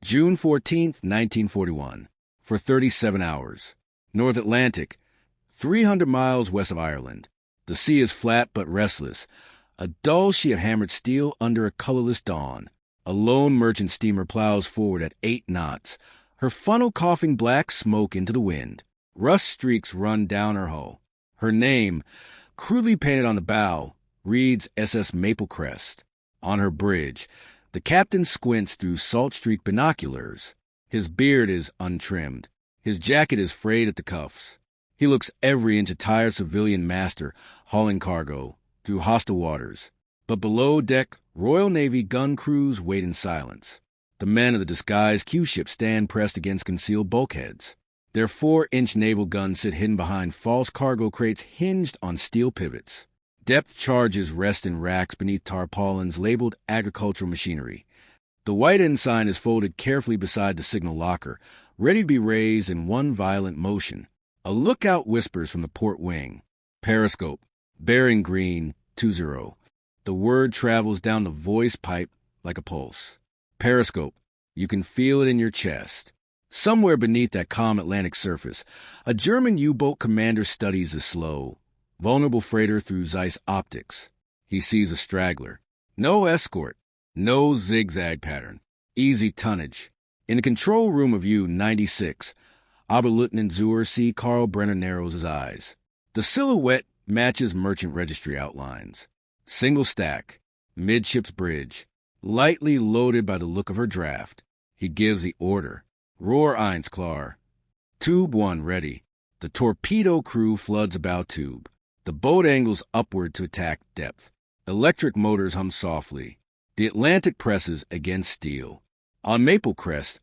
June 14, 1941. For 37 hours. North Atlantic, 300 miles west of Ireland. The sea is flat but restless. A dull sheet of hammered steel under a colorless dawn. A lone merchant steamer plows forward at 8 knots. Her funnel coughing black smoke into the wind. Rust streaks run down her hull. Her name, crudely painted on the bow, reads SS Maple Crest. On her bridge, the captain squints through salt-streaked binoculars. His beard is untrimmed. His jacket is frayed at the cuffs. He looks every inch a tired civilian master hauling cargo through hostile waters. But below deck, Royal Navy gun crews wait in silence. The men of the disguised Q-ship stand pressed against concealed bulkheads. Their 4-inch naval guns sit hidden behind false cargo crates hinged on steel pivots. Depth charges rest in racks beneath tarpaulins labeled agricultural machinery. The white ensign is folded carefully beside the signal locker, ready to be raised in one violent motion. A lookout whispers from the port wing. Periscope, bearing green, 20. The word travels down the voice pipe like a pulse. Periscope, you can feel it in your chest. Somewhere beneath that calm Atlantic surface, a German U-boat commander studies the slow, vulnerable freighter through Zeiss optics. He sees a straggler. No escort. No zigzag pattern. Easy tonnage. In the control room of U-96, Oberleutnant Zur C. Karl Brenner narrows his eyes. The silhouette matches merchant registry outlines. Single stack. Midship's bridge. Lightly loaded by the look of her draft. He gives the order. Rohr 1 klar. Tube 1 ready. The torpedo crew floods a bow tube. The boat angles upward to attack depth. Electric motors hum softly. The Atlantic presses against steel. On Maple Crest,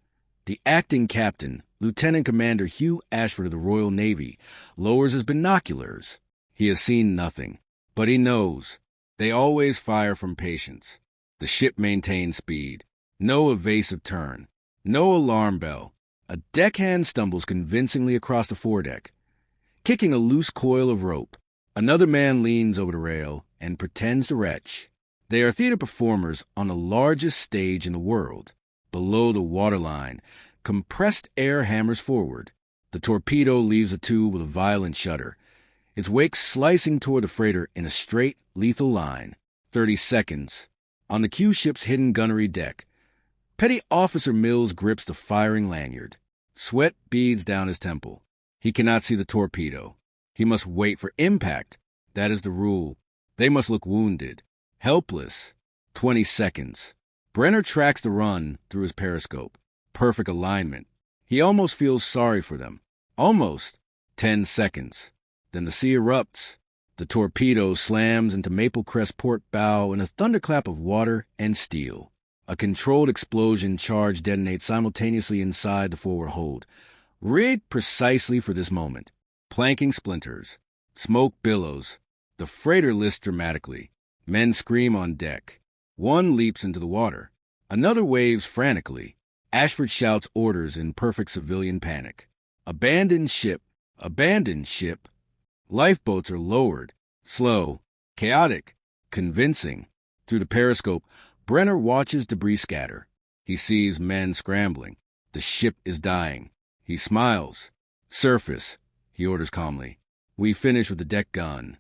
the acting captain, Lieutenant Commander Hugh Ashford of the Royal Navy, lowers his binoculars. He has seen nothing, but he knows. They always fire from patience. The ship maintains speed. No evasive turn. No alarm bell. A deckhand stumbles convincingly across the foredeck, kicking a loose coil of rope. Another man leans over the rail and pretends to retch. They are theater performers on the largest stage in the world. Below the waterline, compressed air hammers forward. The torpedo leaves the tube with a violent shudder, its wake slicing toward the freighter in a straight, lethal line. 30 seconds. On the Q-ship's hidden gunnery deck, Petty Officer Mills grips the firing lanyard. Sweat beads down his temple. He cannot see the torpedo. He must wait for impact. That is the rule. They must look wounded, helpless. 20 seconds. Brenner tracks the run through his periscope. Perfect alignment. He almost feels sorry for them. Almost. 10 seconds. Then the sea erupts. The torpedo slams into Maple Crest port bow in a thunderclap of water and steel. A controlled explosion charge detonates simultaneously inside the forward hold, rigged precisely for this moment. Planking splinters. Smoke billows. The freighter lifts dramatically. Men scream on deck. One leaps into the water. Another waves frantically. Ashford shouts orders in perfect civilian panic. Abandon ship. Abandon ship. Lifeboats are lowered. Slow. Chaotic. Convincing. Through the periscope, Brenner watches debris scatter. He sees men scrambling. The ship is dying. He smiles. Surface, he orders calmly. We finish with the deck gun.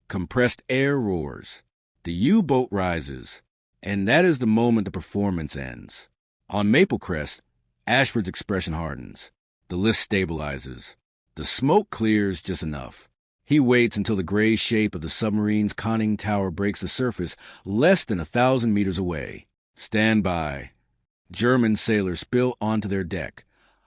Compressed air roars. The U-boat rises. And that is the moment the performance ends. On Maple Crest, Ashford's expression hardens. The list stabilizes. The smoke clears just enough. He waits until the gray shape of the submarine's conning tower breaks the surface less than 1,000 meters away. Stand by. German sailors spill onto their deck,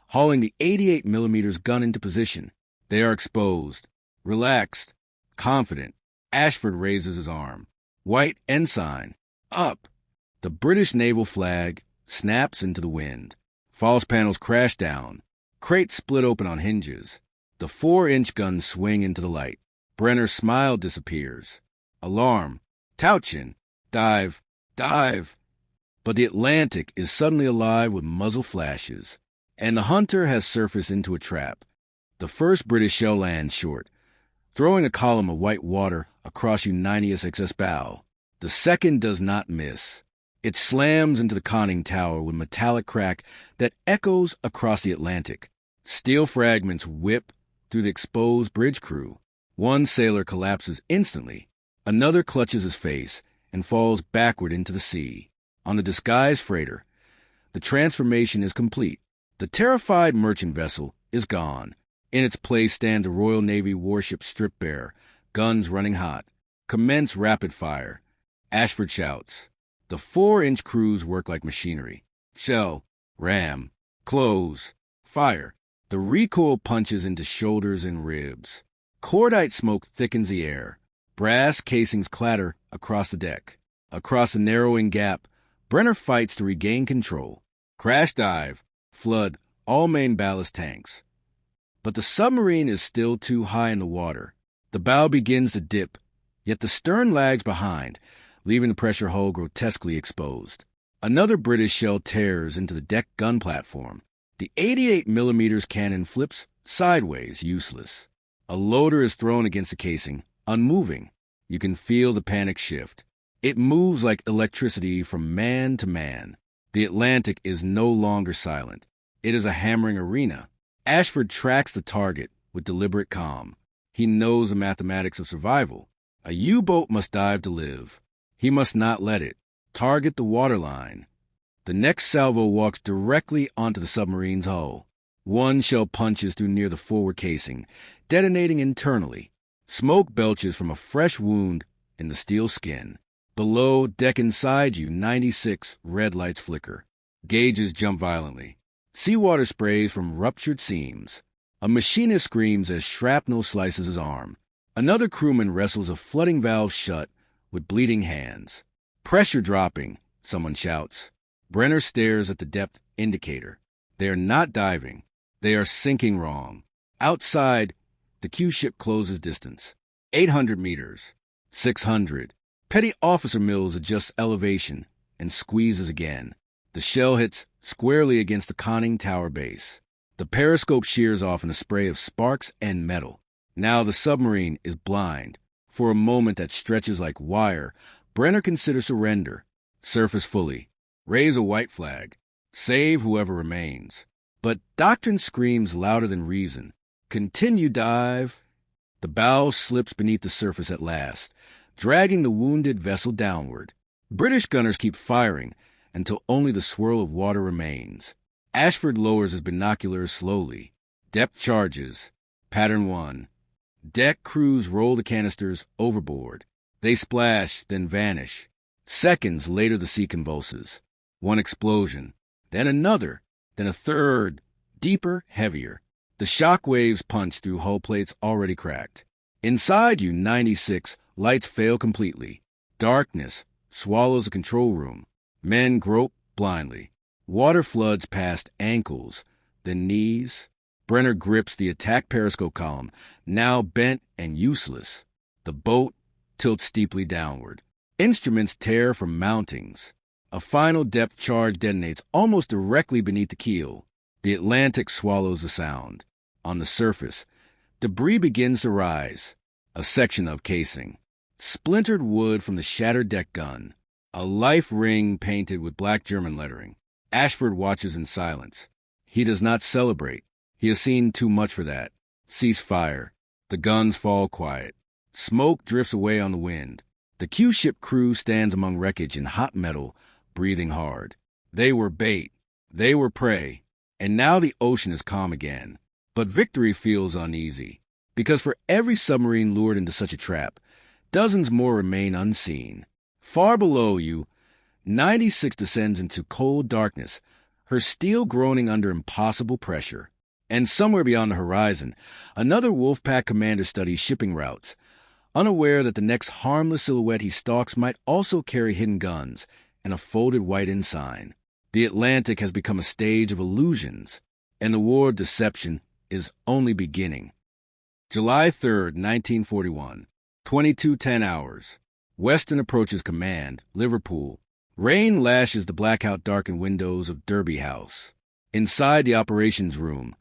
hauling the 88mm gun into position. They are exposed, relaxed, confident. Ashford raises his arm. White ensign. Up. The British naval flag snaps into the wind. False panels crash down. Crates split open on hinges. The 4-inch guns swing into the light. Brenner's smile disappears. Alarm. Tauchen. Dive. Dive. But the Atlantic is suddenly alive with muzzle flashes, and the Hunter has surfaced into a trap. The first British shell lands short, throwing a column of white water across U-90's excess bow. The second does not miss. It slams into the conning tower with metallic crack that echoes across the Atlantic. Steel fragments whip through the exposed bridge crew. One sailor collapses instantly. Another clutches his face and falls backward into the sea. On the disguised freighter, the transformation is complete. The terrified merchant vessel is gone. In its place stands a Royal Navy warship stripped bare, guns running hot. Commence rapid fire. Ashford shouts. The 4-inch crews work like machinery. Shell, ram, close, fire. The recoil punches into shoulders and ribs. Cordite smoke thickens the air. Brass casings clatter across the deck. Across the narrowing gap, Brenner fights to regain control. Crash dive, flood all main ballast tanks. But the submarine is still too high in the water. The bow begins to dip, yet the stern lags behind, leaving the pressure hull grotesquely exposed. Another British shell tears into the deck gun platform. The 88mm cannon flips sideways, useless. A loader is thrown against the casing, unmoving. You can feel the panic shift. It moves like electricity from man to man. The Atlantic is no longer silent. It is a hammering arena. Ashford tracks the target with deliberate calm. He knows the mathematics of survival. A U-boat must dive to live. He must not let it. Target the waterline. The next salvo walks directly onto the submarine's hull. One shell punches through near the forward casing, detonating internally. Smoke belches from a fresh wound in the steel skin. Below, deck inside you, 96 red lights flicker. Gauges jump violently. Seawater sprays from ruptured seams. A machinist screams as shrapnel slices his arm. Another crewman wrestles a flooding valve shut with bleeding hands. Pressure dropping, someone shouts. Brenner stares at the depth indicator. They are not diving. They are sinking wrong. Outside, the Q-ship closes distance. 800 meters. 600. Petty Officer Mills adjusts elevation and squeezes again. The shell hits squarely against the conning tower base. The periscope shears off in a spray of sparks and metal. Now the submarine is blind. For a moment that stretches like wire, Brenner considers surrender. Surface fully. Raise a white flag. Save whoever remains. But doctrine screams louder than reason. Continue dive. The bow slips beneath the surface at last, dragging the wounded vessel downward. British gunners keep firing until only the swirl of water remains. Ashford lowers his binoculars slowly. Depth charges. Pattern 1. Deck crews roll the canisters overboard. They splash, then vanish. Seconds later the sea convulses. One explosion, then another, then a third, deeper, heavier. The shock waves punch through hull plates already cracked. Inside you, 96, lights fail completely. Darkness swallows the control room. Men grope blindly. Water floods past ankles, then knees. Brenner grips the attack periscope column, now bent and useless. The boat tilts steeply downward. Instruments tear from mountings. A final depth charge detonates almost directly beneath the keel. The Atlantic swallows the sound. On the surface, debris begins to rise. A section of casing. Splintered wood from the shattered deck gun. A life ring painted with black German lettering. Ashford watches in silence. He does not celebrate. He has seen too much for that. Cease fire. The guns fall quiet. Smoke drifts away on the wind. The Q-ship crew stands among wreckage in hot metal, breathing hard. They were bait. They were prey. And now the ocean is calm again. But victory feels uneasy. Because for every submarine lured into such a trap, dozens more remain unseen. Far below you, 96 descends into cold darkness, her steel groaning under impossible pressure. And somewhere beyond the horizon, another Wolfpack commander studies shipping routes, unaware that the next harmless silhouette he stalks might also carry hidden guns and a folded white ensign. The Atlantic has become a stage of illusions, and the war of deception is only beginning. July 3rd, 1941, 22:10 hours. Weston approaches command, Liverpool. Rain lashes the blackout-darkened windows of Derby House. Inside the operations room,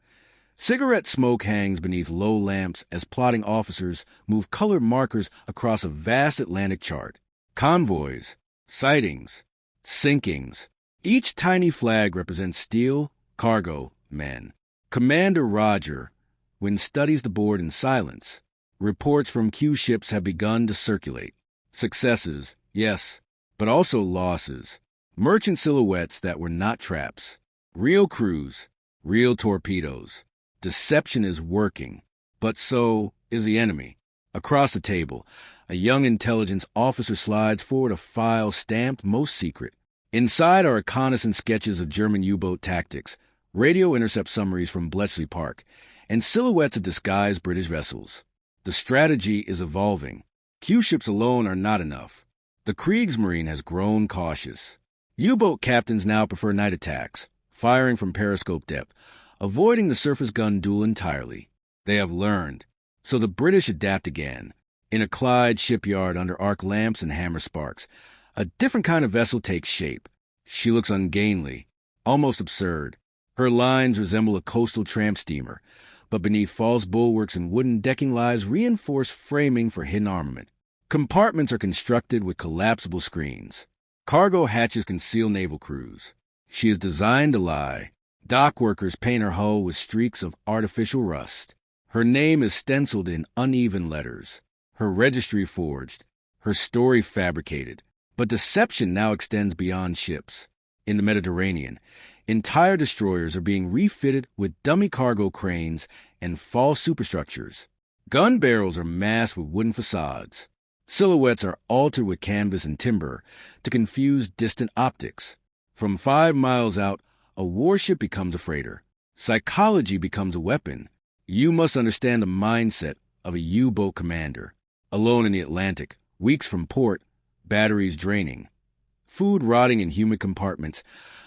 cigarette smoke hangs beneath low lamps as plotting officers move colored markers across a vast Atlantic chart. Convoys, sightings, Sinkings. Each tiny flag represents steel, cargo, men. Commander Roger, when studies the board in silence, reports from Q ships have begun to circulate. Successes, yes, but also losses. Merchant silhouettes that were not traps. Real crews, real torpedoes. Deception is working, but so is the enemy. Across the table, a young intelligence officer slides forward a file stamped most secret. Inside are reconnaissance sketches of German U-boat tactics, radio intercept summaries from Bletchley Park, and silhouettes of disguised British vessels. The strategy is evolving. Q ships alone are not enough. The Kriegsmarine has grown cautious. U-boat captains now prefer night attacks, firing from periscope depth, avoiding the surface gun duel entirely. They have learned. So the British adapt again. In a Clyde shipyard under arc lamps and hammer sparks, a different kind of vessel takes shape. She looks ungainly, almost absurd. Her lines resemble a coastal tramp steamer, but beneath false bulwarks and wooden decking lies reinforced framing for hidden armament. Compartments are constructed with collapsible screens. Cargo hatches conceal naval crews. She is designed to lie. Dock workers paint her hull with streaks of artificial rust. Her name is stenciled in uneven letters. Her registry forged. Her story fabricated. But deception now extends beyond ships. In the Mediterranean, entire destroyers are being refitted with dummy cargo cranes and false superstructures. Gun barrels are masked with wooden facades. Silhouettes are altered with canvas and timber to confuse distant optics. From 5 miles out, a warship becomes a freighter. Psychology becomes a weapon. You must understand the mindset of a U-boat commander. Alone in the Atlantic, weeks from port, batteries draining, food rotting in humid compartments,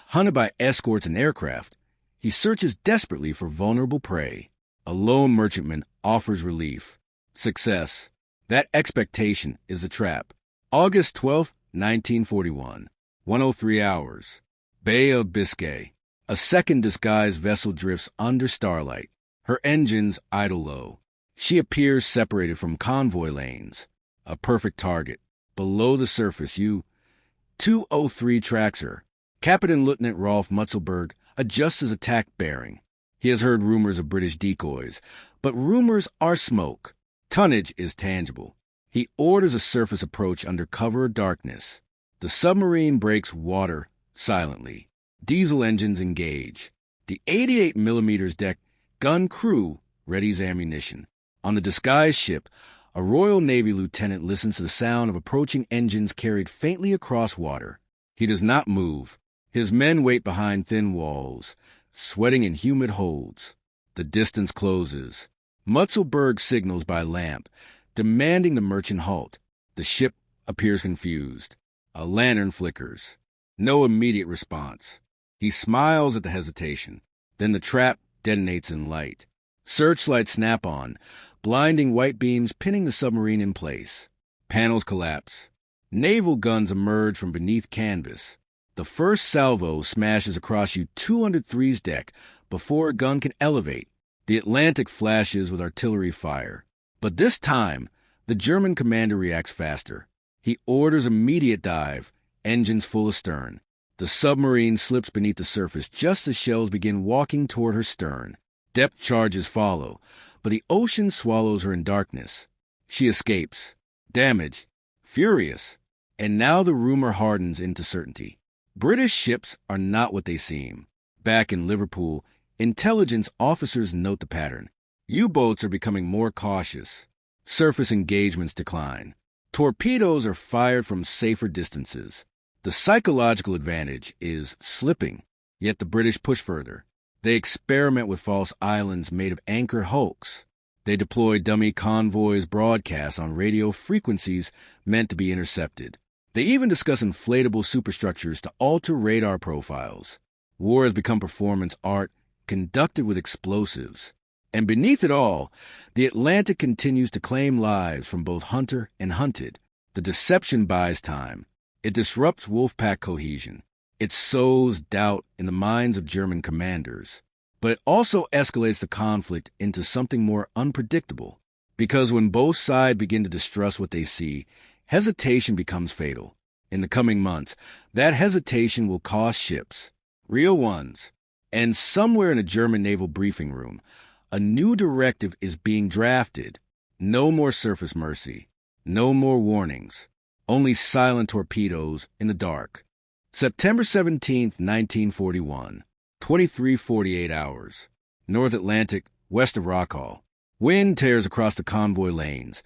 hunted by escorts and aircraft, he searches desperately for vulnerable prey. A lone merchantman offers relief. Success. That expectation is a trap. August 12, 1941, 1:03 hours. Bay of Biscay. A second disguised vessel drifts under starlight. Her engines idle low. She appears separated from convoy lanes. A perfect target. Below the surface, U-203 tracks her. Captain Lieutenant Rolf Mutzelberg adjusts his attack bearing. He has heard rumors of British decoys, but rumors are smoke. Tonnage is tangible. He orders a surface approach under cover of darkness. The submarine breaks water silently. Diesel engines engage. The 88mm deck gun crew readies ammunition. On the disguised ship, a Royal Navy lieutenant listens to the sound of approaching engines carried faintly across water. He does not move. His men wait behind thin walls, sweating in humid holds. The distance closes. Mutzelberg signals by lamp, demanding the merchant halt. The ship appears confused. A lantern flickers. No immediate response. He smiles at the hesitation. Then the trap detonates in light. Searchlights snap on, blinding white beams pinning the submarine in place. Panels collapse. Naval guns emerge from beneath canvas. The first salvo smashes across U-203's deck before a gun can elevate. The Atlantic flashes with artillery fire. But this time, the German commander reacts faster. He orders immediate dive, engines full astern. The submarine slips beneath the surface just as shells begin walking toward her stern. Depth charges follow, but the ocean swallows her in darkness. She escapes, damaged, furious, and now the rumor hardens into certainty. British ships are not what they seem. Back in Liverpool, intelligence officers note the pattern. U-boats are becoming more cautious. Surface engagements decline. Torpedoes are fired from safer distances. The psychological advantage is slipping, yet the British push further. They experiment with false islands made of anchor hulks. They deploy dummy convoys broadcast on radio frequencies meant to be intercepted. They even discuss inflatable superstructures to alter radar profiles. War has become performance art conducted with explosives. And beneath it all, the Atlantic continues to claim lives from both hunter and hunted. The deception buys time. It disrupts wolfpack cohesion. It sows doubt in the minds of German commanders. But it also escalates the conflict into something more unpredictable. Because when both sides begin to distrust what they see, hesitation becomes fatal. In the coming months, that hesitation will cost ships, real ones. And somewhere in a German naval briefing room, a new directive is being drafted. No more surface mercy. No more warnings. Only silent torpedoes in the dark. September 17th, 1941. 23:48 hours. North Atlantic, west of Rockall. Wind tears across the convoy lanes,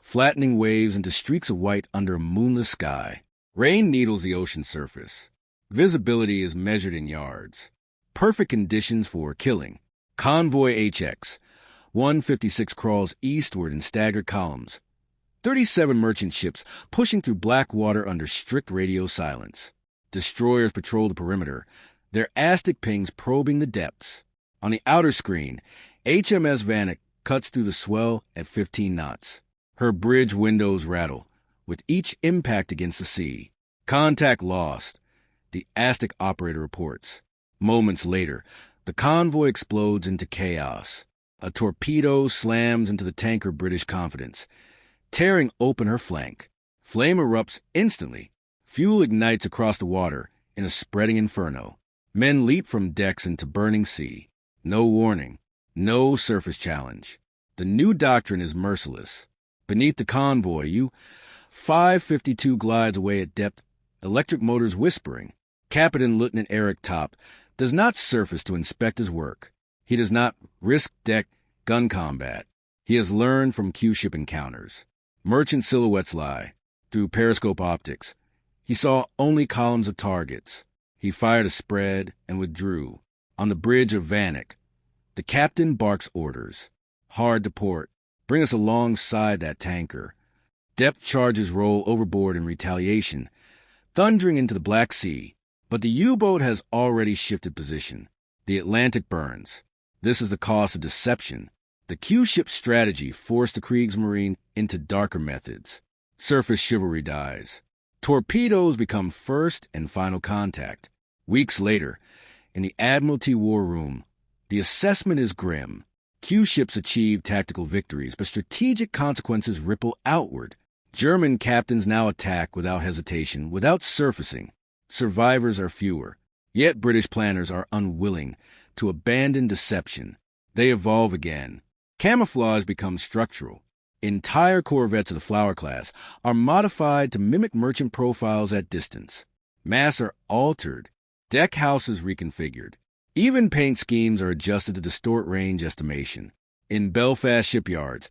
flattening waves into streaks of white under a moonless sky. Rain needles the ocean surface. Visibility is measured in yards. Perfect conditions for killing. Convoy HX. 156 crawls eastward in staggered columns. 37 merchant ships pushing through black water under strict radio silence. Destroyers patrol the perimeter, their Aztec pings probing the depths. On the outer screen, HMS Vanek cuts through the swell at 15 knots. Her bridge windows rattle, with each impact against the sea. Contact lost, the Aztec operator reports. Moments later, the convoy explodes into chaos. A torpedo slams into the tanker British Confidence, tearing open her flank. Flame erupts instantly. Fuel ignites across the water in a spreading inferno. Men leap from decks into burning sea. No warning. No surface challenge. The new doctrine is merciless. Beneath the convoy, U-552 glides away at depth, electric motors whispering. Captain Lieutenant Eric Topp does not surface to inspect his work. He does not risk deck gun combat. He has learned from Q-ship encounters. Merchant silhouettes lie. Through periscope optics, he saw only columns of targets. He fired a spread and withdrew. On the bridge of Vanek, the captain barks orders. Hard to port. Bring us alongside that tanker. Depth charges roll overboard in retaliation, thundering into the Black Sea. But the U-boat has already shifted position. The Atlantic burns. This is the cost of deception. The Q-ship strategy forced the Kriegsmarine into darker methods. Surface chivalry dies. Torpedoes become first and final contact. Weeks later, in the Admiralty War Room, the assessment is grim. Q-ships achieve tactical victories, but strategic consequences ripple outward. German captains now attack without hesitation, without surfacing. Survivors are fewer. Yet British planners are unwilling to abandon deception. They evolve again. Camouflage becomes structural. Entire corvettes of the Flower class are modified to mimic merchant profiles at distance. Masts are altered. Deck houses reconfigured. Even paint schemes are adjusted to distort range estimation. In Belfast shipyards,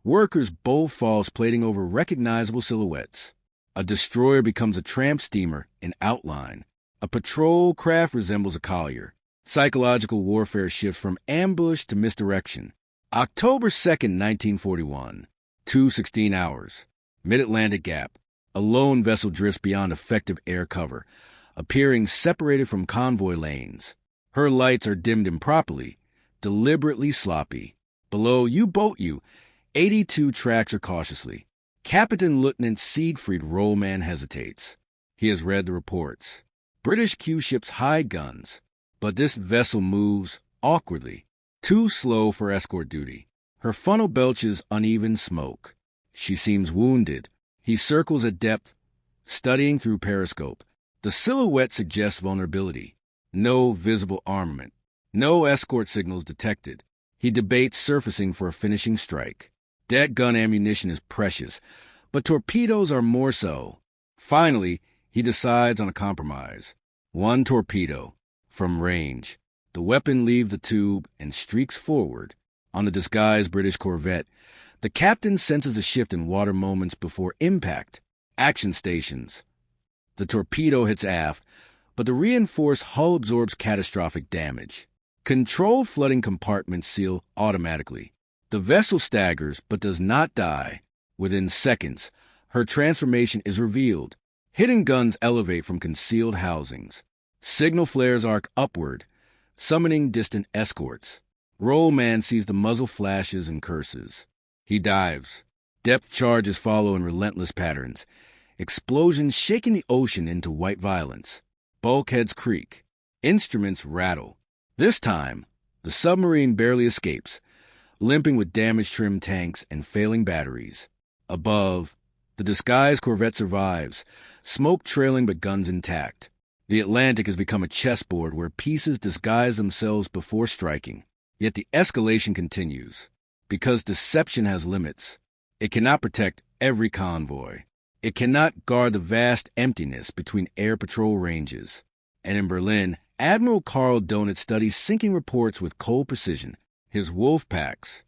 workers bowl false plating over recognizable silhouettes. A destroyer becomes a tramp steamer in outline. A patrol craft resembles a collier. Psychological warfare shifts from ambush to misdirection. October 2nd, 1941. 2:16 hours. Mid-Atlantic Gap. A lone vessel drifts beyond effective air cover, appearing separated from convoy lanes. Her lights are dimmed improperly, deliberately sloppy. Below U-boat 82 tracks her cautiously. Captain Lieutenant Siegfried Rollman hesitates. He has read the reports. British Q-ships hide guns, but this vessel moves awkwardly, too slow for escort duty. Her funnel belches uneven smoke. She seems wounded. He circles at depth, studying through periscope. The silhouette suggests vulnerability. No visible armament. No escort signals detected. He debates surfacing for a finishing strike. Deck gun ammunition is precious, but torpedoes are more so. Finally, he decides on a compromise. One torpedo. From range. The weapon leaves the tube and streaks forward. On the disguised British corvette, the captain senses a shift in water moments before impact. Action stations. The torpedo hits aft, but the reinforced hull absorbs catastrophic damage. Control flooding compartments seal automatically. The vessel staggers but does not die. Within seconds, her transformation is revealed. Hidden guns elevate from concealed housings. Signal flares arc upward, summoning distant escorts. Rollman sees the muzzle flashes and curses. He dives. Depth charges follow in relentless patterns. Explosions shaking the ocean into white violence. Bulkheads creak. Instruments rattle. This time, the submarine barely escapes, limping with damage-trimmed tanks and failing batteries. Above, The disguised corvette survives, smoke trailing but guns intact. The Atlantic has become a chessboard where pieces disguise themselves before striking. Yet the escalation continues. Because deception has limits, it cannot protect every convoy. It cannot guard the vast emptiness between air patrol ranges. And in Berlin, Admiral Karl Donat studies sinking reports with cold precision, his wolf packs.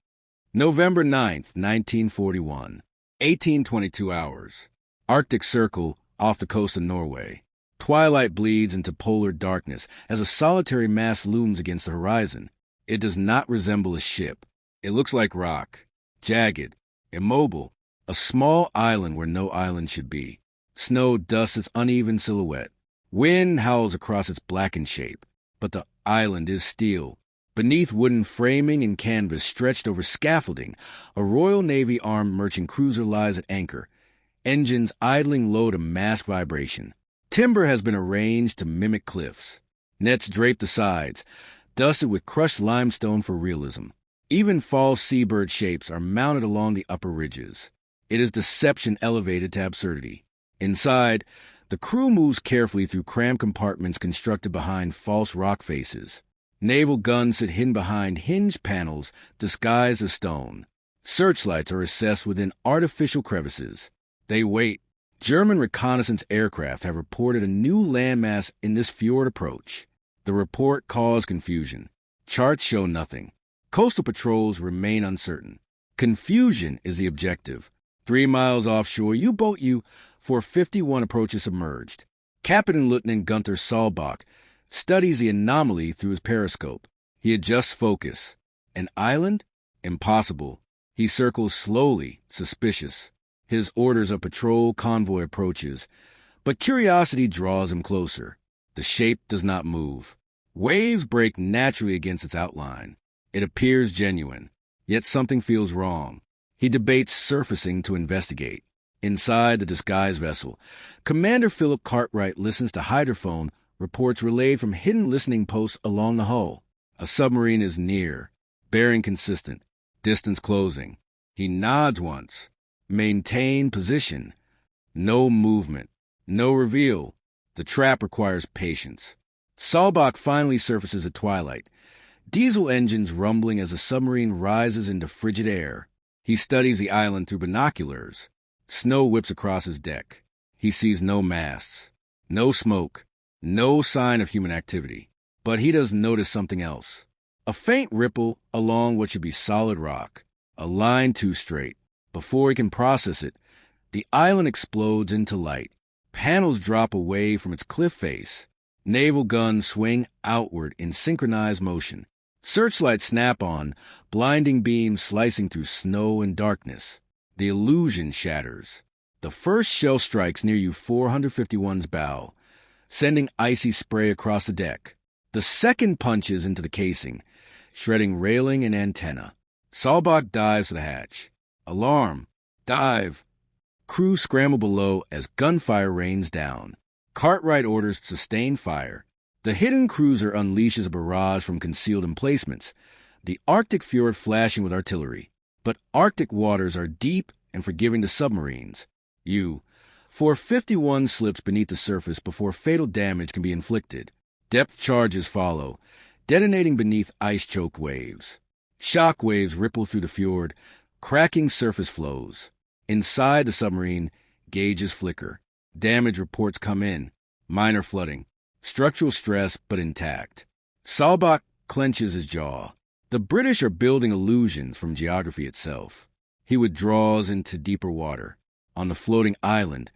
November 9th, 1941. 1822 hours. Arctic Circle off the coast of Norway. Twilight bleeds into polar darkness as a solitary mass looms against the horizon. It does not resemble a ship. It looks like rock, jagged, immobile, a small island where no island should be. Snow dusts its uneven silhouette. Wind howls across its blackened shape. But the island is steel. Beneath wooden framing and canvas stretched over scaffolding, a Royal Navy armed merchant cruiser lies at anchor, engines idling low to mask vibration. Timber has been arranged to mimic cliffs. Nets drape the sides, dusted with crushed limestone for realism. Even false seabird shapes are mounted along the upper ridges. It is deception elevated to absurdity. Inside, the crew moves carefully through cramped compartments constructed behind false rock faces. Naval guns sit hidden behind hinged panels disguised as stone. Searchlights are assessed within artificial crevices. They wait. German reconnaissance aircraft have reported a new landmass in this fjord approach. The report caused confusion. Charts show nothing. Coastal patrols remain uncertain. Confusion is the objective. 3 miles offshore, U-boat U-451 approaches submerged. Captain Lieutenant Gunther Saalbach studies the anomaly through his periscope. He adjusts focus. An island? Impossible. He circles slowly, suspicious. His orders of patrol convoy approaches, but curiosity draws him closer. The shape does not move. Waves break naturally against its outline. It appears genuine, yet something feels wrong. He debates surfacing to investigate. Inside the disguised vessel, Commander Philip Cartwright listens to hydrophone reports relayed from hidden listening posts along the hull. A submarine is near, bearing consistent, distance closing. He nods once. Maintain position. No movement. No reveal. The trap requires patience. Saalbach finally surfaces at twilight. Diesel engines rumbling as the submarine rises into frigid air. He studies the island through binoculars. Snow whips across his deck. He sees no masts, no smoke, no sign of human activity. But he does notice something else. A faint ripple along what should be solid rock. A line too straight. Before he can process it, the island explodes into light. Panels drop away from its cliff face. Naval guns swing outward in synchronized motion. Searchlights snap on, blinding beams slicing through snow and darkness. The illusion shatters. The first shell strikes near U-451's bow, sending icy spray across the deck. The second punches into the casing, shredding railing and antenna. Saalbach dives to the hatch. Alarm! Dive! Crew scramble below as gunfire rains down. Cartwright orders sustained fire. The hidden cruiser unleashes a barrage from concealed emplacements, the Arctic fjord flashing with artillery. But Arctic waters are deep and forgiving to submarines. U-451 slips beneath the surface before fatal damage can be inflicted. Depth charges follow, detonating beneath ice-choked waves. Shock waves ripple through the fjord, cracking surface flows. Inside the submarine, gauges flicker. Damage reports come in. Minor flooding. Structural stress, but intact. Saalbach clenches his jaw. The British are building illusions from geography itself. He withdraws into deeper water. On the floating island,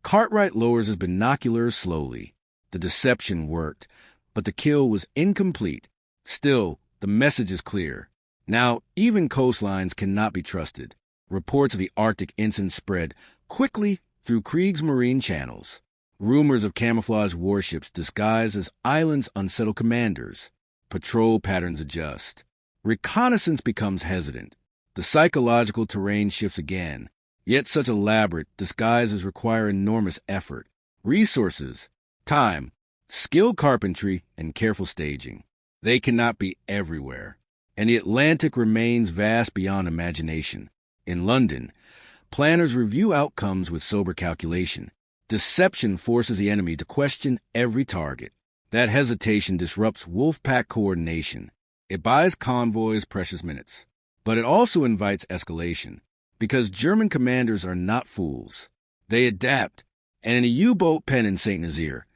Cartwright lowers his binoculars slowly. The deception worked, but the kill was incomplete. Still, the message is clear. Now, even coastlines cannot be trusted. Reports of the Arctic incident spread quickly through Kriegsmarine channels. Rumors of camouflage warships disguised as islands unsettle commanders. Patrol patterns adjust. Reconnaissance becomes hesitant. The psychological terrain shifts again. Yet such elaborate disguises require enormous effort, resources, time, skilled carpentry, and careful staging. They cannot be everywhere. And the Atlantic remains vast beyond imagination. In London, Planners review outcomes with sober calculation. Deception forces the enemy to question every target. That hesitation disrupts wolf-pack coordination. It buys convoys precious minutes. But it also invites escalation, because German commanders are not fools. They adapt, and in a U-boat pen in St. Nazaire,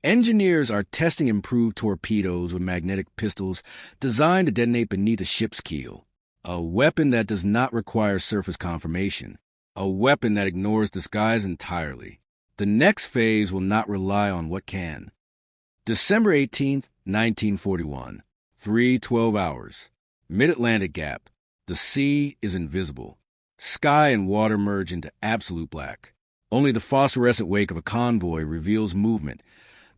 engineers are testing improved torpedoes with magnetic pistols designed to detonate beneath a ship's keel. A weapon that does not require surface confirmation. A weapon that ignores disguise entirely. The next phase will not rely on what can. December 18, 1941. 3:12 hours. Mid-Atlantic gap. The sea is invisible. Sky and water merge into absolute black. Only the phosphorescent wake of a convoy reveals movement.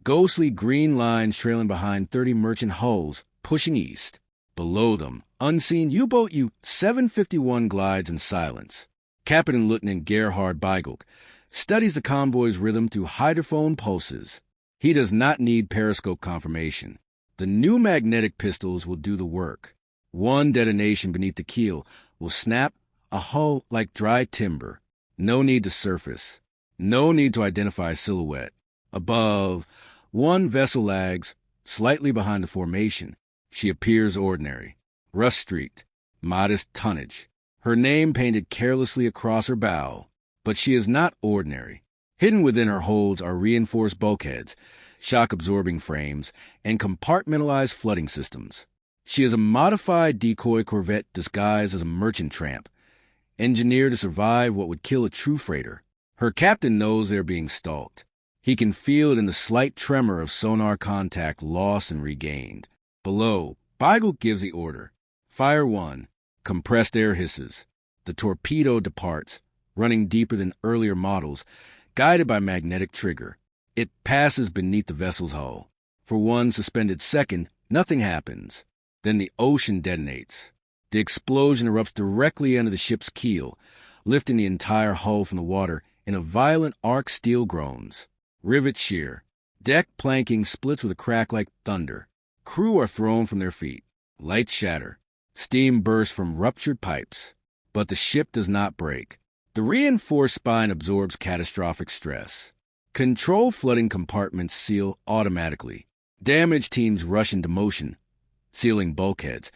Ghostly green lines trailing behind 30 merchant hulls, pushing east. Below them, unseen U-boat U-751 glides in silence. Captain Lieutenant Gerhard Beigel studies the convoy's rhythm through hydrophone pulses. He does not need periscope confirmation. The new magnetic pistols will do the work. One detonation beneath the keel will snap a hull like dry timber. No need to surface. No need to identify silhouette. Above, one vessel lags, slightly behind the formation. She appears ordinary, rust-streaked, modest tonnage. Her name painted carelessly across her bow. But she is not ordinary. Hidden within her holds are reinforced bulkheads, shock-absorbing frames, and compartmentalized flooding systems. She is a modified decoy corvette disguised as a merchant tramp, engineered to survive what would kill a true freighter. Her captain knows they're being stalked. He can feel it in the slight tremor of sonar contact lost and regained. Below, Beigel gives the order. Fire 1. Compressed air hisses. The torpedo departs, running deeper than earlier models, guided by magnetic trigger. It passes beneath the vessel's hull. For one suspended second, nothing happens. Then the ocean detonates. The explosion erupts directly under the ship's keel, lifting the entire hull from the water in a violent arc. Steel groans. Rivets shear. Deck planking splits with a crack like thunder. Crew are thrown from their feet. Lights shatter. Steam bursts from ruptured pipes. But the ship does not break. The reinforced spine absorbs catastrophic stress. Control flooding compartments seal automatically. Damage teams rush into motion, sealing bulkheads,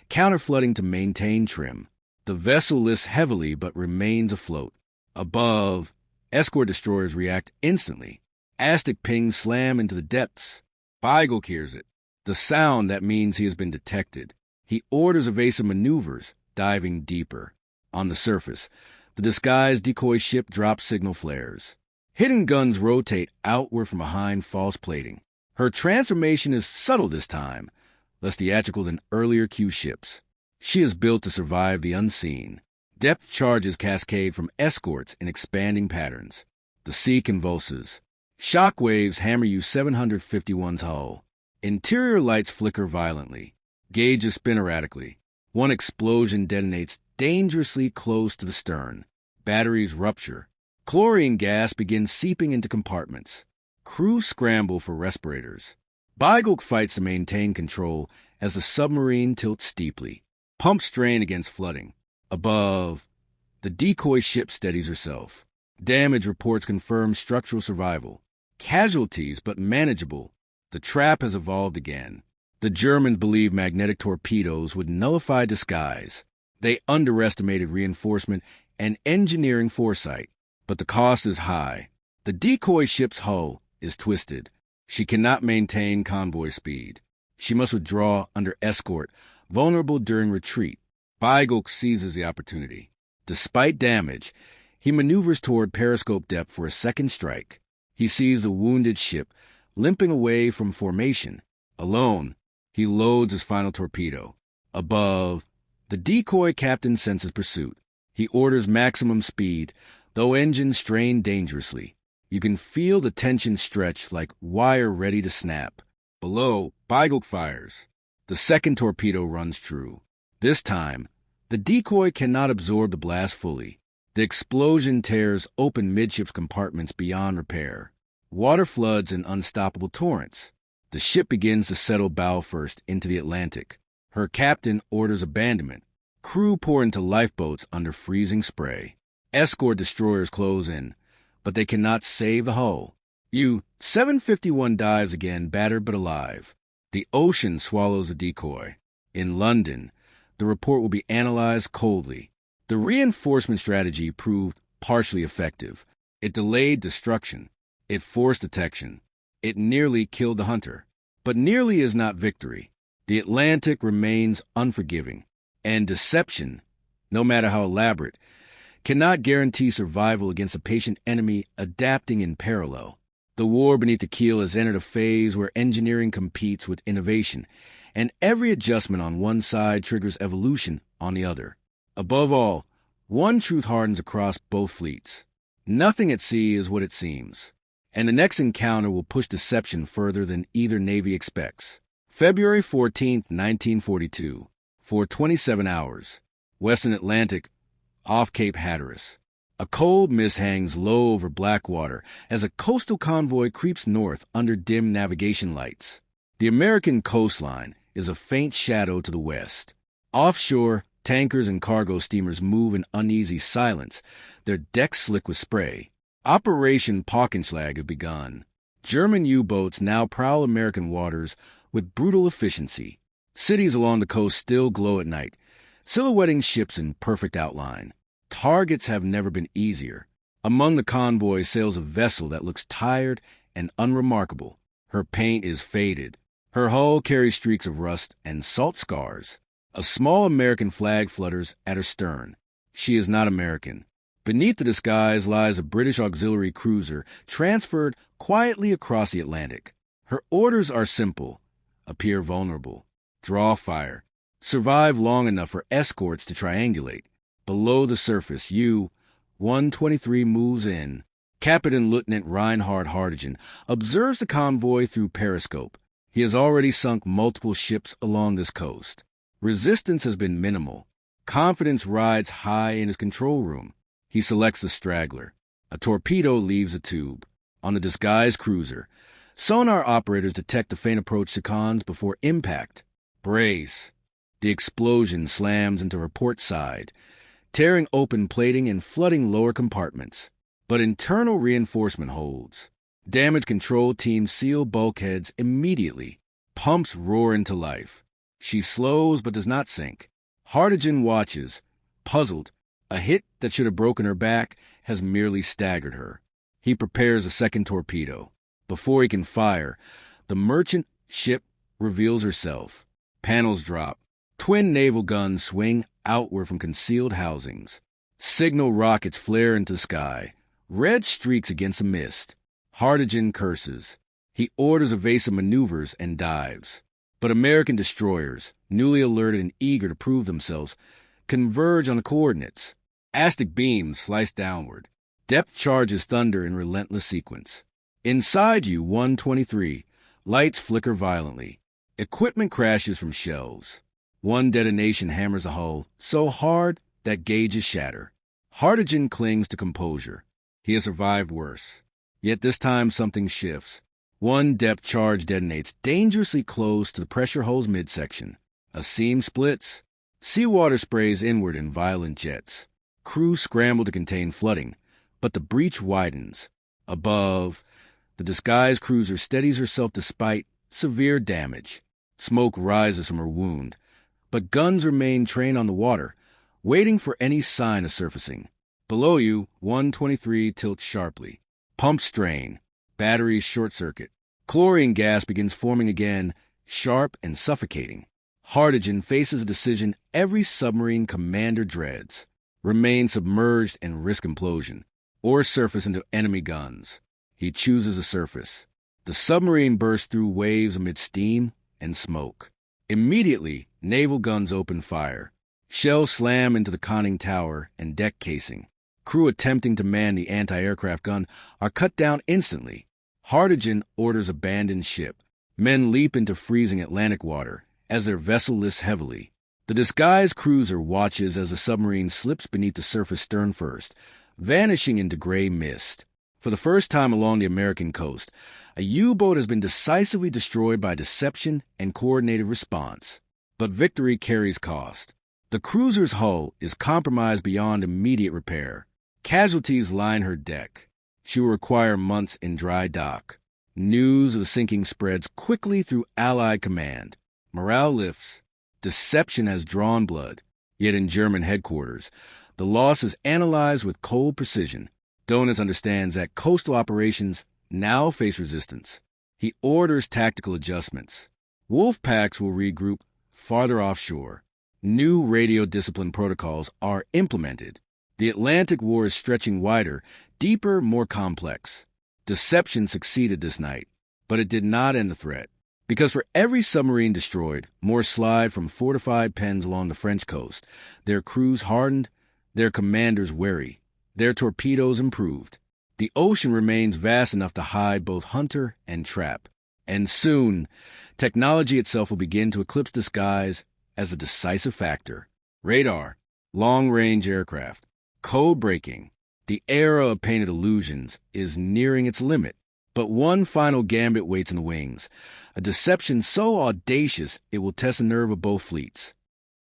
counter-flooding to maintain trim. The vessel lifts heavily but remains afloat. Above, escort destroyers react instantly. Aztec pings slam into the depths. Beigel hears it. The sound that means he has been detected. He orders evasive maneuvers, diving deeper. On the surface, the disguised decoy ship drops signal flares. Hidden guns rotate outward from behind false plating. Her transformation is subtle this time, less theatrical than earlier Q ships. She is built to survive the unseen. Depth charges cascade from escorts in expanding patterns. The sea convulses. Shock waves hammer U-751's hull. Interior lights flicker violently. Gauges spin erratically. One explosion detonates dangerously close to the stern. Batteries rupture. Chlorine gas begins seeping into compartments. Crew scramble for respirators. Beigel fights to maintain control as the submarine tilts steeply. Pumps strain against flooding. Above, the decoy ship steadies herself. Damage reports confirm structural survival. Casualties, but manageable. The trap has evolved again. The Germans believed magnetic torpedoes would nullify disguise. They underestimated reinforcement and engineering foresight. But the cost is high. The decoy ship's hull is twisted. She cannot maintain convoy speed. She must withdraw under escort, vulnerable during retreat. Beigel seizes the opportunity. Despite damage, he maneuvers toward periscope depth for a second strike. He sees a wounded ship limping away from formation. Alone, he loads his final torpedo. Above, the decoy captain senses pursuit. He orders maximum speed, though engines strain dangerously. You can feel the tension stretch like wire ready to snap. Below, Beigel fires. The second torpedo runs true. This time, the decoy cannot absorb the blast fully. The explosion tears open midships compartments beyond repair. Water floods in unstoppable torrents. The ship begins to settle bow first into the Atlantic. Her captain orders abandonment. Crew pour into lifeboats under freezing spray. Escort destroyers close in, but they cannot save the hull. U-751 dives again, battered but alive. The ocean swallows a decoy. In London, the report will be analyzed coldly. The reinforcement strategy proved partially effective. It delayed destruction. It forced detection. It nearly killed the hunter. But nearly is not victory. The Atlantic remains unforgiving. And deception, no matter how elaborate, cannot guarantee survival against a patient enemy adapting in parallel. The war beneath the keel has entered a phase where engineering competes with innovation, and every adjustment on one side triggers evolution on the other. Above all, one truth hardens across both fleets. Nothing at sea is what it seems, and the next encounter will push deception further than either navy expects. February 14, 1942, for 27 hours, Western Atlantic, off Cape Hatteras. A cold mist hangs low over Blackwater as a coastal convoy creeps north under dim navigation lights. The American coastline is a faint shadow to the west. Offshore, tankers and cargo steamers move in uneasy silence, their decks slick with spray. Operation Bodyguard had begun. German U-boats now prowl American waters with brutal efficiency. Cities along the coast still glow at night, silhouetting ships in perfect outline. Targets have never been easier. Among the convoy sails a vessel that looks tired and unremarkable. Her paint is faded. Her hull carries streaks of rust and salt scars. A small American flag flutters at her stern. She is not American. Beneath the disguise lies a British auxiliary cruiser transferred quietly across the Atlantic. Her orders are simple. Appear vulnerable. Draw fire. Survive long enough for escorts to triangulate. Below the surface, U-123 moves in. Captain Lieutenant Reinhard Hartigan observes the convoy through periscope. He has already sunk multiple ships along this coast. Resistance has been minimal. Confidence rides high in his control room. He selects a straggler. A torpedo leaves a tube. On the disguised cruiser, sonar operators detect the faint approach seconds before impact. Brace. The explosion slams into her port side, tearing open plating and flooding lower compartments. But internal reinforcement holds. Damage control teams seal bulkheads immediately. Pumps roar into life. She slows but does not sink. Hartigan watches, puzzled. A hit that should have broken her back has merely staggered her. He prepares a second torpedo. Before he can fire, the merchant ship reveals herself. Panels drop. Twin naval guns swing outward from concealed housings. Signal rockets flare into the sky. Red streaks against the mist. Hartigan curses. He orders evasive maneuvers and dives. But American destroyers, newly alerted and eager to prove themselves, converge on the coordinates. Aztec beams slice downward. Depth charges thunder in relentless sequence. Inside U-123, lights flicker violently. Equipment crashes from shelves. One detonation hammers a hull so hard that gauges shatter. Hartigan clings to composure. He has survived worse. Yet this time something shifts. One depth charge detonates dangerously close to the pressure hull's midsection. A seam splits. Seawater sprays inward in violent jets. Crews scramble to contain flooding, but the breach widens. Above, the disguised cruiser steadies herself despite severe damage. Smoke rises from her wound, but guns remain trained on the water, waiting for any sign of surfacing. Below you, 123 tilts sharply. Pumps strain. Batteries short-circuit. Chlorine gas begins forming again, sharp and suffocating. Hartigan faces a decision every submarine commander dreads. Remain submerged and risk implosion, or surface into enemy guns. He chooses a surface. The submarine bursts through waves amid steam and smoke. Immediately, naval guns open fire. Shells slam into the conning tower and deck casing. Crew attempting to man the anti-aircraft gun are cut down instantly. Hartigan orders abandoned ship. Men leap into freezing Atlantic water as their vessel lifts heavily. The disguised cruiser watches as the submarine slips beneath the surface stern first, vanishing into gray mist. For the first time along the American coast, a U-boat has been decisively destroyed by deception and coordinated response. But victory carries cost. The cruiser's hull is compromised beyond immediate repair. Casualties line her deck. She will require months in dry dock. News of the sinking spreads quickly through Allied command. Morale lifts. Deception has drawn blood. Yet in German headquarters, the loss is analyzed with cold precision. Donis understands that coastal operations now face resistance. He orders tactical adjustments. Wolf packs will regroup farther offshore. New radio discipline protocols are implemented. The Atlantic war is stretching wider, deeper, more complex. Deception succeeded this night, but it did not end the threat. Because for every submarine destroyed, more slide from fortified pens along the French coast. Their crews hardened, their commanders wary, their torpedoes improved. The ocean remains vast enough to hide both hunter and trap. And soon, technology itself will begin to eclipse disguise as a decisive factor. Radar, long-range aircraft, code-breaking. The era of painted illusions is nearing its limit. But one final gambit waits in the wings, a deception so audacious it will test the nerve of both fleets.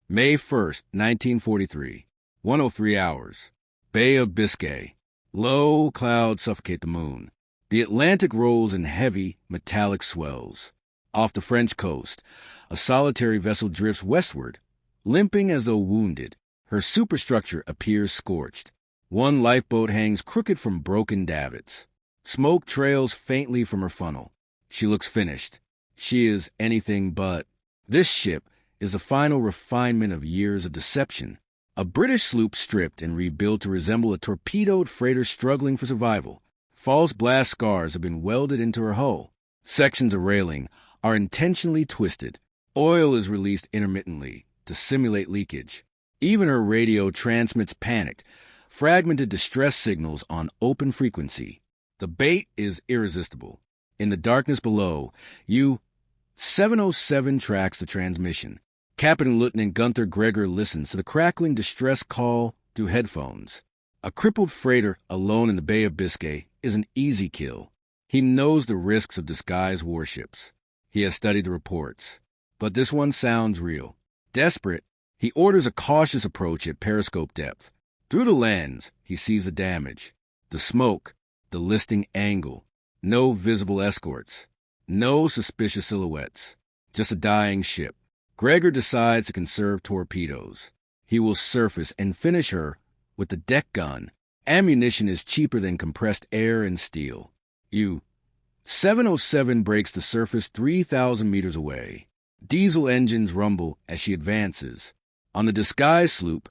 May 1st, 1943, 1:03 hours. Bay of Biscay. Low clouds suffocate the moon. The Atlantic rolls in heavy, metallic swells. Off the French coast, a solitary vessel drifts westward, limping as though wounded. Her superstructure appears scorched. One lifeboat hangs crooked from broken davits. Smoke trails faintly from her funnel. She looks finished. She is anything but. This ship is the final refinement of years of deception. A British sloop stripped and rebuilt to resemble a torpedoed freighter struggling for survival. False blast scars have been welded into her hull. Sections of railing are intentionally twisted. Oil is released intermittently to simulate leakage. Even her radio transmits panicked, fragmented distress signals on open frequency. The bait is irresistible. In the darkness below, U-707 tracks the transmission. Captain Lieutenant Gunther Gregor listens to the crackling distress call through headphones. A crippled freighter alone in the Bay of Biscay is an easy kill. He knows the risks of disguised warships. He has studied the reports. But this one sounds real. Desperate, he orders a cautious approach at periscope depth. Through the lens, he sees the damage, the smoke, the listing angle. No visible escorts. No suspicious silhouettes. Just a dying ship. Gregor decides to conserve torpedoes. He will surface and finish her with the deck gun. Ammunition is cheaper than compressed air and steel. U-707 breaks the surface 3,000 meters away. Diesel engines rumble as she advances. On the disguised sloop,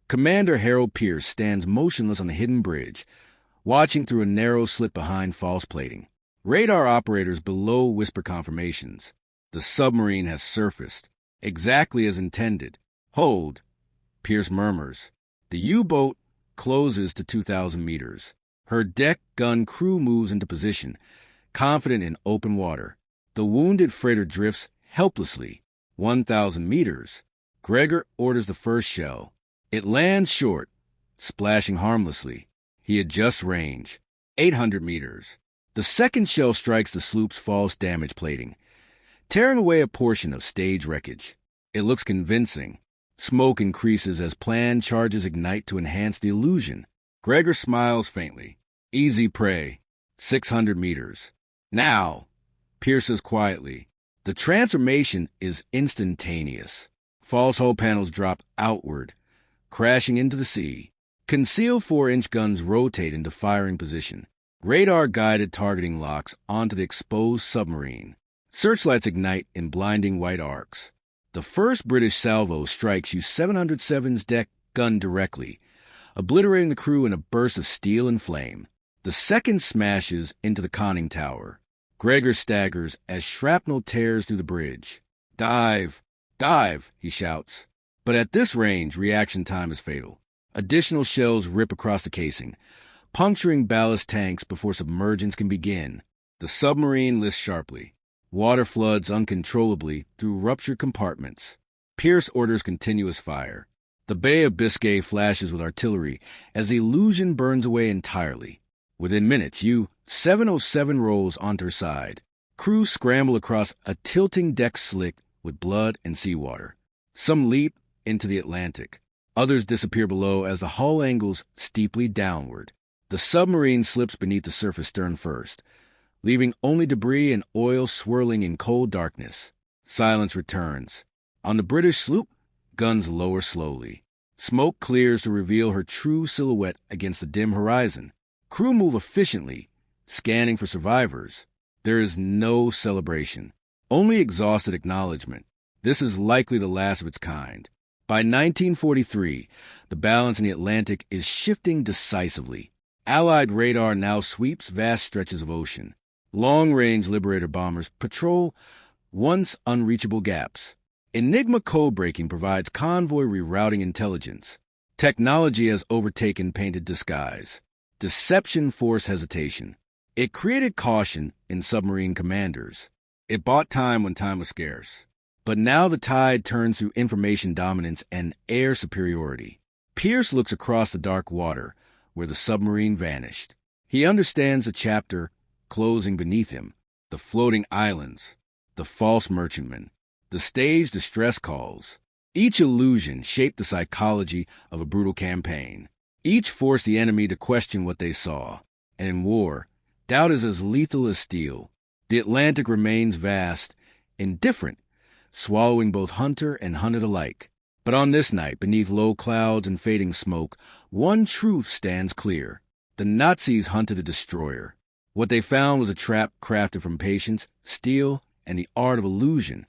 Commander Harold Pierce stands motionless on the hidden bridge, watching through a narrow slit behind false plating. Radar operators below whisper confirmations. The submarine has surfaced, exactly as intended. Hold, Pierce murmurs. The U-boat closes to 2,000 meters. Her deck gun crew moves into position, confident in open water. The wounded freighter drifts helplessly. 1,000 meters. Gregor orders the first shell. It lands short, splashing harmlessly. He adjusts range. 800 meters. The second shell strikes the sloop's false damage plating, tearing away a portion of stage wreckage. It looks convincing. Smoke increases as planned charges ignite to enhance the illusion. Gregor smiles faintly. Easy prey. 600 meters. Now, Pierce says quietly. The transformation is instantaneous. False hull panels drop outward, crashing into the sea. Concealed 4-inch guns rotate into firing position. Radar-guided targeting locks onto the exposed submarine. Searchlights ignite in blinding white arcs. The first British salvo strikes U-707's deck gun directly, obliterating the crew in a burst of steel and flame. The second smashes into the conning tower. Gregor staggers as shrapnel tears through the bridge. Dive! Dive! He shouts. But at this range, reaction time is fatal. Additional shells rip across the casing, puncturing ballast tanks before submergence can begin. The submarine lifts sharply. Water floods uncontrollably through ruptured compartments. Pierce orders continuous fire. The Bay of Biscay flashes with artillery as the illusion burns away entirely. Within minutes, U-707 rolls onto her side. Crews scramble across a tilting deck slick with blood and seawater. Some leap into the Atlantic. Others disappear below as the hull angles steeply downward. The submarine slips beneath the surface stern first, leaving only debris and oil swirling in cold darkness. Silence returns. On the British sloop, guns lower slowly. Smoke clears to reveal her true silhouette against the dim horizon. Crew move efficiently, scanning for survivors. There is no celebration, only exhausted acknowledgement. This is likely the last of its kind. By 1943, the balance in the Atlantic is shifting decisively. Allied radar now sweeps vast stretches of ocean. Long-range Liberator bombers patrol once unreachable gaps. Enigma code-breaking provides convoy rerouting intelligence. Technology has overtaken painted disguise. Deception forced hesitation. It created caution in submarine commanders. It bought time when time was scarce. But now the tide turns to information dominance and air superiority. Pierce looks across the dark water where the submarine vanished. He understands the chapter closing beneath him, the floating islands, the false merchantmen, the staged distress calls. Each illusion shaped the psychology of a brutal campaign. Each forced the enemy to question what they saw. And in war, doubt is as lethal as steel. The Atlantic remains vast, indifferent, swallowing both hunter and hunted alike. But on this night, beneath low clouds and fading smoke, one truth stands clear. The Nazis hunted a destroyer. What they found was a trap crafted from patience, steel, and the art of illusion.